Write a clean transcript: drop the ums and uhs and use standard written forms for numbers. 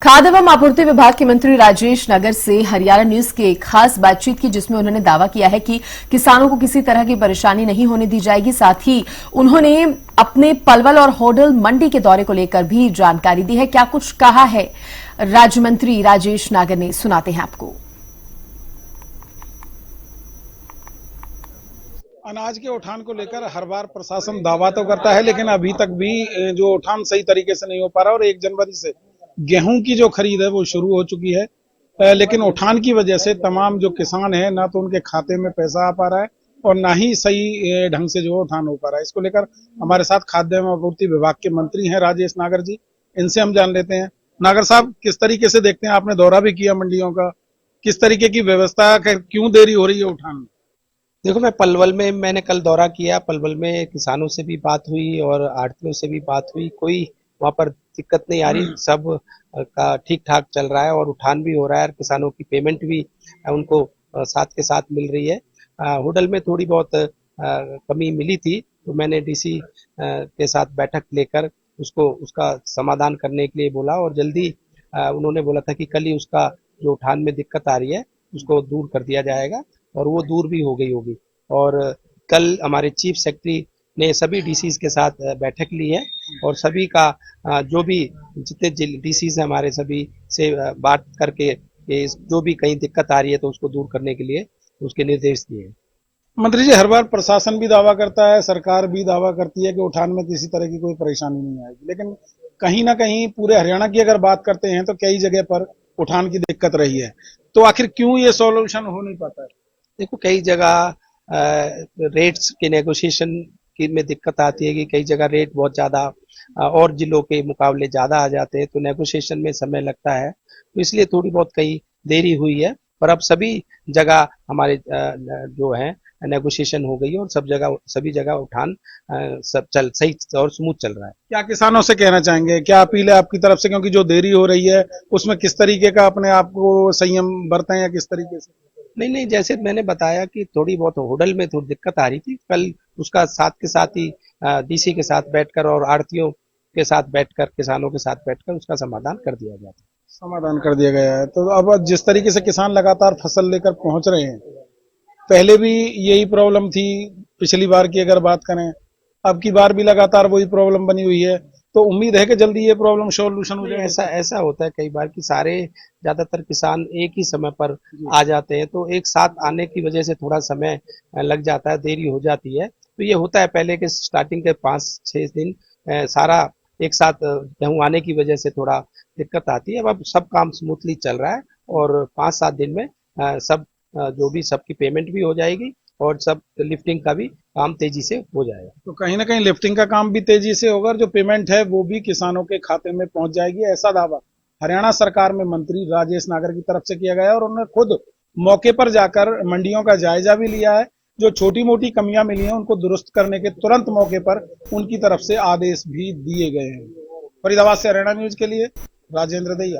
खाद्य एवं आपूर्ति विभाग के मंत्री राजेश नागर से हरियाणा न्यूज की एक खास बातचीत की, जिसमें उन्होंने दावा किया है कि किसानों को किसी तरह की परेशानी नहीं होने दी जाएगी। साथ ही उन्होंने अपने पलवल और होडल मंडी के दौरे को लेकर भी जानकारी दी है। क्या कुछ कहा है राज्य मंत्री राजेश नागर ने, सुनाते हैं आपको। अनाज के उठान को लेकर हर बार प्रशासन दावा तो करता है, लेकिन अभी तक भी जो उठान सही तरीके से नहीं हो पा रहा। और 1 जनवरी से गेहूं की जो खरीद है वो शुरू हो चुकी है, लेकिन उठान की वजह से तमाम जो किसान हैं ना तो उनके खाते में पैसा आ पा रहा है और ना ही सही ढंग से जो उठान हो पा रहा है। इसको लेकर हमारे साथ खाद्य एवं आपूर्ति विभाग के मंत्री हैं राजेश नागर जी, इनसे हम जान लेते हैं। नागर साहब, किस तरीके से देखते हैं, आपने दौरा भी किया मंडियों का, किस तरीके की व्यवस्था, क्यों देरी हो रही है उठान में? देखो, मैं पलवल में मैंने कल दौरा किया। पलवल में किसानों से भी बात हुई और आढ़तियों से भी बात हुई। कोई वहाँ पर दिक्कत नहीं आ रही, सब का ठीक ठाक चल रहा है और उठान भी हो रहा है। किसानों की पेमेंट भी उनको साथ के साथ मिल रही है। होडल में थोड़ी बहुत कमी मिली थी, तो मैंने डीसी के साथ बैठक लेकर उसका समाधान करने के लिए बोला और जल्दी उन्होंने बोला था कि कल ही उसका जो उठान में दिक्कत आ रही है उसको दूर कर दिया जाएगा और वो दूर भी हो गई होगी। और कल हमारे चीफ सेक्रेटरी ने सभी डीसीज के साथ बैठक ली है और सभी का जो भी जितने डीसीज हैं हमारे सभी से बात करके जो भी कहीं दिक्कत आ रही है तो उसको दूर करने के लिए उसके निर्देश दिए। मंत्री जी, हर बार प्रशासन भी दावा करता है, सरकार भी दावा करती है कि उठान में किसी तरह की कोई परेशानी नहीं आएगी, लेकिन कहीं ना कहीं पूरे हरियाणा की अगर बात करते हैं तो कई जगह पर उठान की दिक्कत रही है। तो आखिर क्यों ये सॉल्यूशन हो नहीं पाता है? देखो, कई जगह रेट्स के नेगोशिएशन की में दिक्कत आती है कि कई जगह रेट बहुत ज्यादा और जिलों के मुकाबले ज्यादा आ जाते हैं, तो नेगोशिएशन में समय लगता है, तो इसलिए थोड़ी बहुत कहीं देरी हुई है। पर अब सभी जगह हमारे जो है नेगोशिएशन हो गई है और सभी जगह उठान सब सही और स्मूथ चल रहा है। क्या किसानों से कहना चाहेंगे, क्या अपील है आपकी तरफ से, क्योंकि जो देरी हो रही है उसमें किस तरीके का अपने आप को संयम बरतें या किस तरीके से? नहीं, जैसे मैंने बताया कि थोड़ी बहुत होडल में थोड़ी दिक्कत आ रही थी, कल उसका साथ के साथ ही डीसी के साथ बैठकर और आढ़तियों के साथ बैठकर, किसानों के साथ बैठकर उसका समाधान कर दिया गया था। समाधान कर दिया गया है। तो अब जिस तरीके से किसान लगातार फसल लेकर पहुंच रहे हैं, पहले भी यही प्रॉब्लम थी, पिछली बार की अगर बात करें, अब की बार भी लगातार वही प्रॉब्लम बनी हुई है, तो उम्मीद है कि जल्दी ये प्रॉब्लम सॉल्यूशन हो जाए। ऐसा होता है कई बार कि ज्यादातर किसान एक ही समय पर आ जाते हैं, तो एक साथ आने की वजह से थोड़ा समय लग जाता है, देरी हो जाती है। तो ये होता है, पहले के स्टार्टिंग के 5-6 दिन सारा एक साथ गेहूं आने की वजह से थोड़ा दिक्कत आती है। अब सब काम स्मूथली चल रहा है और 5-7 दिन में सब जो भी सबकी पेमेंट भी हो जाएगी और सब लिफ्टिंग का भी काम तेजी से हो जाएगा। तो कहीं ना कहीं लिफ्टिंग का काम भी तेजी से होगा और जो पेमेंट है वो भी किसानों के खाते में पहुंच जाएगी, ऐसा दावा हरियाणा सरकार में मंत्री राजेश नागर की तरफ से किया गया है। और उन्होंने खुद मौके पर जाकर मंडियों का जायजा भी लिया है। जो छोटी मोटी कमियां मिली हैं उनको दुरुस्त करने के तुरंत मौके पर उनकी तरफ से आदेश भी दिए गए हैं। फरीदाबाद से हरियाणा न्यूज के लिए राजेंद्र दैया।